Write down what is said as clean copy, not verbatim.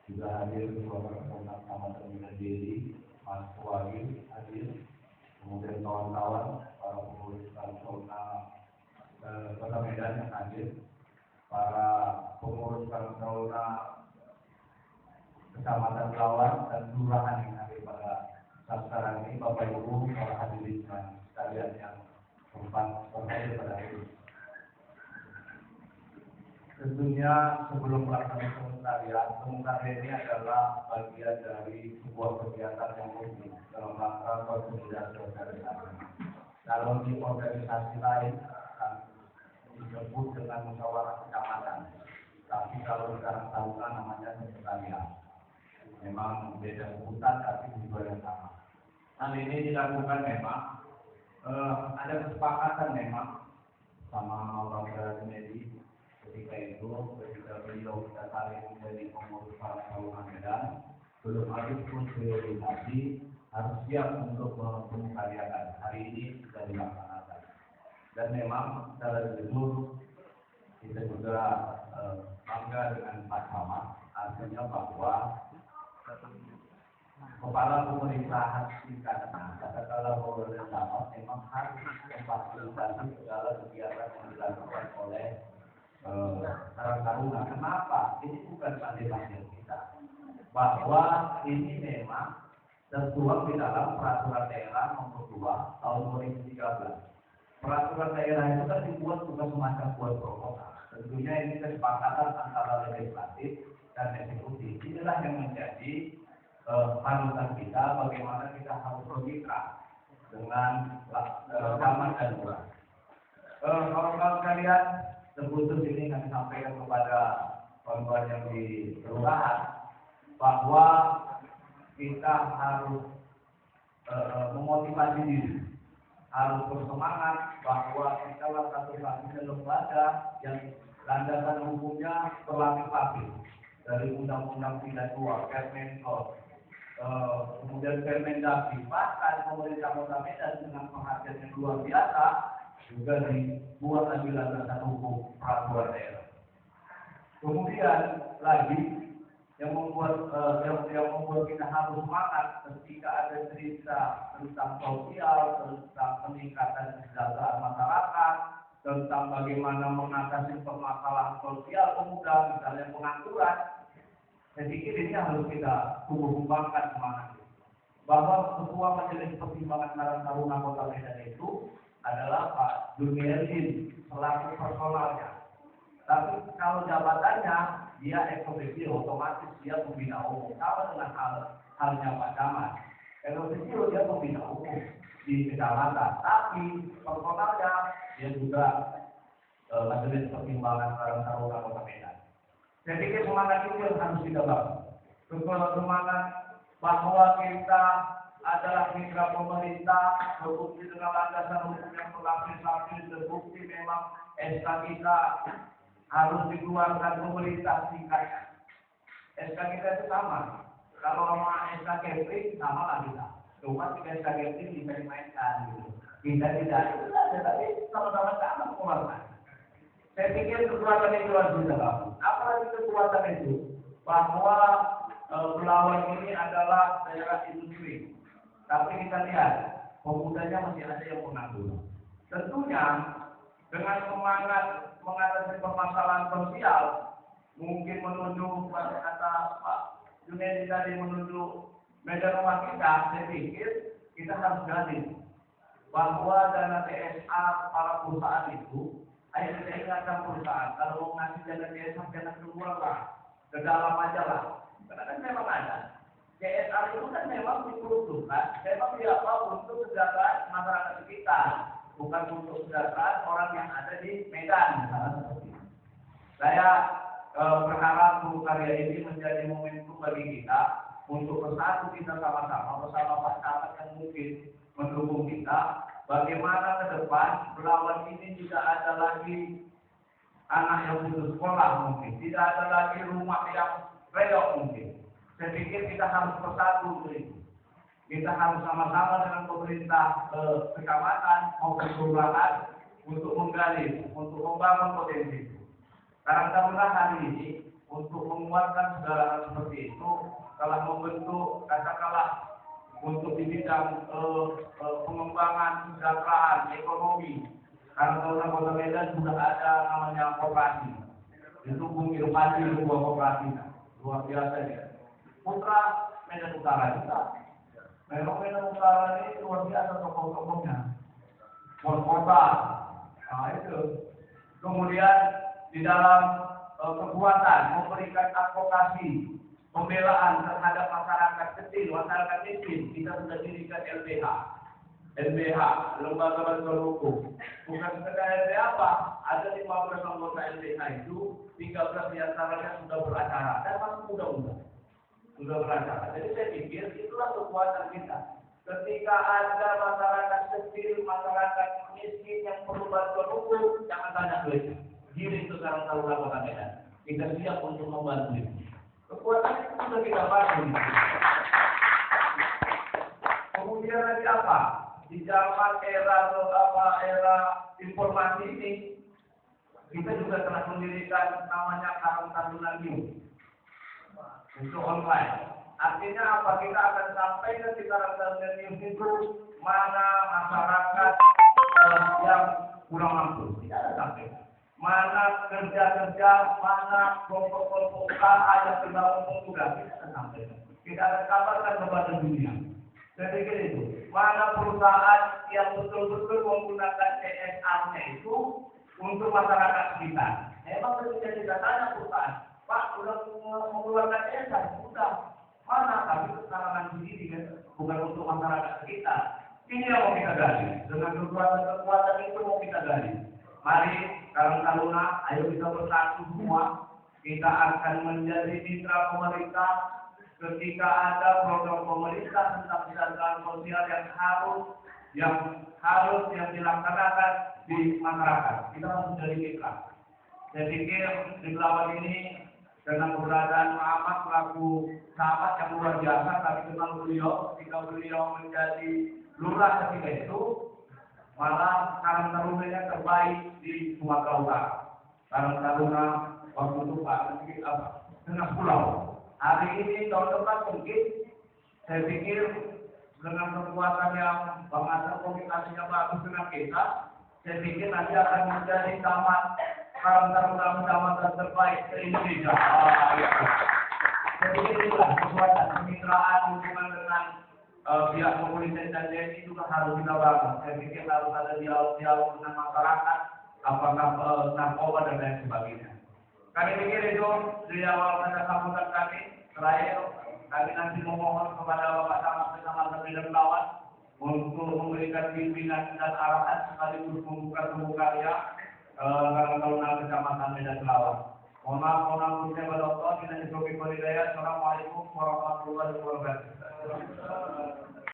juga hadir Ketua Pertemuan Kecamatan Deli, Mas Wahyu hadir, kemudian kawan-kawan para pengurus Taruna Kota Medan yang hadir, para pengurus Taruna Kecamatan Belawan dan kelurahan yang hadir pada saat sekarang ini, Bapak Ibu, para hadirin sekalian yang sempat berhadir pada hari ini. Tentunya sebelum melaksanakan komunikasi ini adalah bagian dari sebuah kegiatan yang rutin dalam rangka konsolidasi organisasi. Kalau di organisasi lain disebut dengan musyawarah kecamatan, tapi kalau sekarang tahunan namanya sekretariat. Memang beda sebutan tapi juga yang sama. Hal ini dilakukan memang ada kesepakatan memang sama Bapak Medi. Ketika beliau kita tarik menjadi pengurus para Taruna Medan, belum habis pun priorisasi harus siap untuk mengupayakan. Hari ini sudah dilaksanakan. Dan memang secara jujur kita juga bangga dengan Pak Camat, artinya bahwa kepala pemerintahan tingkatnya, katakanlah pemerintah memang harus memfasilitasi segala kegiatan yang dilakukan oleh Karang Taruna. Kenapa? Ini bukan pandai-pandai kita, bahwa ini memang tertuang di dalam peraturan daerah nomor 2 tahun 2013. Peraturan daerah itu kan dibuat bukan semacam buat program. Tentunya ini kesepakatan antara legislatif dan eksekutif. Inilah yang menjadi panutan kita bagaimana kita harus bermitra dengan zaman dan murah. Kawan-kawan sekalian, terkhusus ini kami sampaikan kepada kawan-kawan yang di kelurahan bahwa kita harus memotivasi diri, harus bersemangat bahwa kita adalah satu-satunya lembaga yang landasan hukumnya berlapis-lapis dari Undang-Undang 32, Permenkos, kemudian Permendagri, bahkan pemerintah Kota Medan dengan perhatian yang luar biasa juga dibuat lagi landasan hukum peraturan daerah. Kemudian lagi yang membuat kita harus semangat ketika ada cerita tentang sosial, tentang peningkatan kesejahteraan masyarakat, tentang bagaimana mengatasi permasalahan sosial pemuda, misalnya pengangguran. Saya pikir ini harus kita tumbuh kembangkan semangat. Bahwa Ketua Majelis Pertimbangan Karang Taruna Kota Medan itu adalah Pak Junielin selaku personalnya. Tapi kalau jabatannya dia eksekutif, otomatis dia pembina umum. Sama dengan halnya Pak Camat. Eksekutif dia pembina umum di kecamatan. Tapi personalnya dia juga Majelis Pertimbangan Karang Taruna Kota Medan. Saya pikir semangat itu yang harus kita bangun. Semangat bahwa kita adalah mitra pemerintah, terbukti dengan landasan hukum yang berlapis-lapis, terbukti memang SK kita harus dikeluarkan pemerintah tingkatnya. SK kita itu sama. Kalau sama SK Kepri sama lah kita. Cuma SK Kepri bisa dimainkan gitu. Kita tidak itu saja, tapi sama-sama mengeluarkan. Saya pikir kekuatan itu harus kita bangun. Apalagi kekuatan itu bahwa Belawan ini adalah daerah industri. Tapi kita lihat, pemudanya masih ada yang menganggur. Tentunya dengan semangat mengatasi permasalahan sosial, mungkin menuju pada kata Pak Junedi tadi menuju medan rumah kita, saya pikir kita harus gali bahwa dana TSA para perusahaan itu, ayo kita ingatkan perusahaan, kalau mau ngasih dana TSA jangan keluar lah, ke dalam aja lah. Karena kan memang ada. CSR itu kan memang diperuntukkan, memang diapa untuk kesejahteraan masyarakat sekitar, bukan untuk kesejahteraan orang yang ada di Medan, misalnya seperti itu. Saya berharap karya ini menjadi momentum bagi kita untuk bersatu kita sama-sama bersama Pak Camat yang mungkin mendukung kita. Bagaimana ke depan Belawan ini tidak ada lagi anak yang putus sekolah mungkin, tidak ada lagi rumah yang reok mungkin. Saya pikir kita harus bersatu untuk itu. Kita harus sama-sama dengan pemerintah kecamatan maupun kelurahan untuk menggali, untuk membangun potensi. Karang Taruna hari ini untuk menguatkan segala hal seperti itu, telah membentuk katakanlah untuk di bidang pengembangan kesejahteraan ekonomi. Karena Taruna Kota Medan sudah ada namanya koperasi. Itu Bung Irfan itu sebuah koperasi, luar biasa ya. Putra Medan Utara juga. Memang Medan Utara ini luar biasa tokoh-tokohnya. Kota, nah itu. Kemudian di dalam kekuatan memberikan advokasi, pembelaan terhadap masyarakat kecil, masyarakat miskin, kita sudah dirikan LBH. LBH, Lembaga Bantuan Hukum. Bukan sekedar LBH apa? Ada 15 anggota LBH itu, 13 diantaranya sudah beracara dan masuk undang-undang. Sudah beracara. Jadi saya pikir itulah kekuatan kita. Ketika ada masyarakat kecil, masyarakat miskin yang perlu bantuan hukum, jangan tanya duitnya. Giring sekarang Taruna Kota Medan. Kita siap untuk membantu. Kekuatan itu sudah kita bantu. Kemudian lagi apa? Di zaman era informasi ini, kita juga telah mendirikan namanya Karang Taruna News untuk online. Artinya apa? Kita akan sampaikan di Karang Taruna News itu mana masyarakat yang kurang mampu, tidak ada sampai. Mana kerja-kerja, mana kelompok-kelompok usaha yang terdapat pemuda, kita akan sampaikan. Kita akan kabarkan kepada dunia. Saya pikir itu. Mana perusahaan yang betul-betul menggunakan CSR-nya itu untuk masyarakat sekitar. Emang ketika kita tanya perusahaan, Pak, sudah mengeluarkan CSR? Sudah. Mana? Tapi keserangan sendiri kan, bukan untuk masyarakat sekitar. Ini yang mau kita gali. Dengan kekuatan itu mau kita gali. Mari, Karang Taruna, ayo kita bersatu semua. Kita akan menjadi mitra pemerintah ketika ada program pemerintah tentang kesejahteraan sosial yang dilaksanakan di masyarakat. Kita harus menjadi mitra. Saya pikir di Belawan ini dengan keberadaan Muhammad selaku sahabat yang luar biasa, tapi kenal beliau ketika beliau menjadi lurah ketika itu, malah Karang Tarunanya terbaik di Sumatera Utara. Karang Taruna waktu itu Pak Tengah Pulau. Hari ini tahun depan mungkin saya pikir dengan kekuatan yang Bang Asar komunikasinya bagus dengan kita, saya pikir nanti akan menjadi taman Karang Taruna kecamatan terbaik di Indonesia. Saya pikir itulah kekuatan kemitraan hubungan dengan pihak kepolisian dan TNI juga harus kita bangun. Saya pikir harus ada dialog dengan masyarakat, apakah narkoba dan lain sebagainya. Kami pikir itu di awal pada sambutan kami. Terakhir, kami nanti memohon kepada Bapak Camat Kecamatan Medan Belawan untuk memberikan bimbingan dan arahan sekaligus membuka temu karya Karang Taruna Kecamatan Medan Belawan. Mohon maaf kurnia pada Allah. Assalamualaikum warahmatullahi wabarakatuh.